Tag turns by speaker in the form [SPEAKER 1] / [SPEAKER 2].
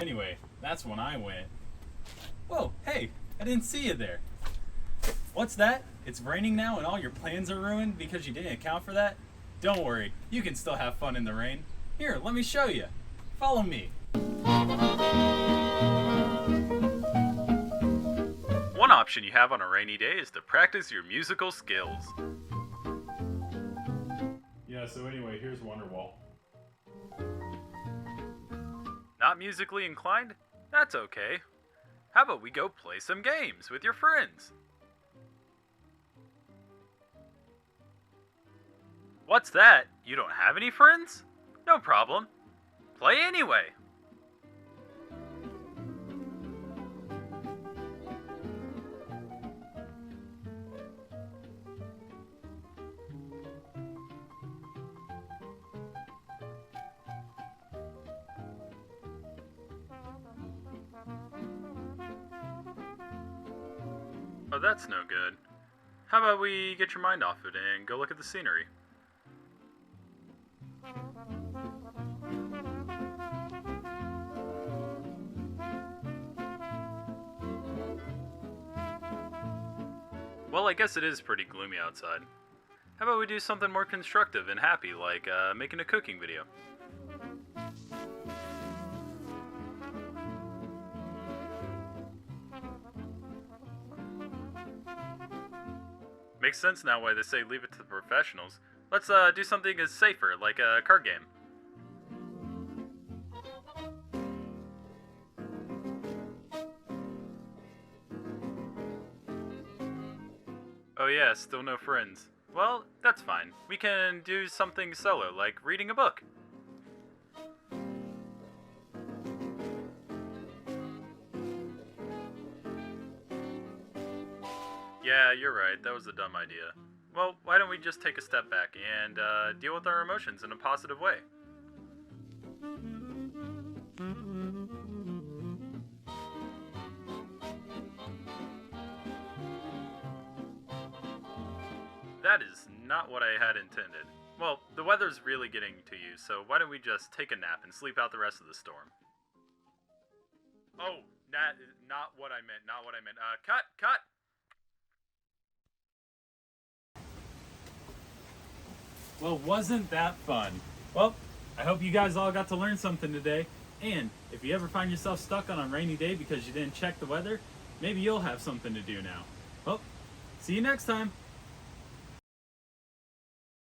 [SPEAKER 1] Anyway, that's when I went, whoa, hey, I didn't see you there. What's that? It's raining now and all your plans are ruined because you didn't account for that? Don't worry, you can still have fun in the rain. Here, let me show you. Follow me. One option you have on a rainy day is to practice your musical skills. Yeah, so anyway, here's Wonderwall. Not musically inclined? That's okay. How about we go play some games with your friends? What's that? You don't have any friends? No problem. Play anyway. Oh, that's no good. How about we get your mind off it and go look at the scenery? Well, I guess it is pretty gloomy outside. How about we do something more constructive and happy, like making a cooking video? Makes sense now why they say leave it to the professionals. Let's do something as safer, like a card game. Oh yeah, still no friends. Well, that's fine. We can do something solo, like reading a book. Yeah, you're right. That was a dumb idea. Well, why don't we just take a step back and deal with our emotions in a positive way? That is not what I had intended. Well, the weather's really getting to you, so why don't we just take a nap and sleep out the rest of the storm? Oh, not what I meant, not what I meant. Cut! Well, wasn't that fun? Well, I hope you guys all got to learn something today. And if you ever find yourself stuck on a rainy day because you didn't check the weather, maybe you'll have something to do now. Well, see you next time.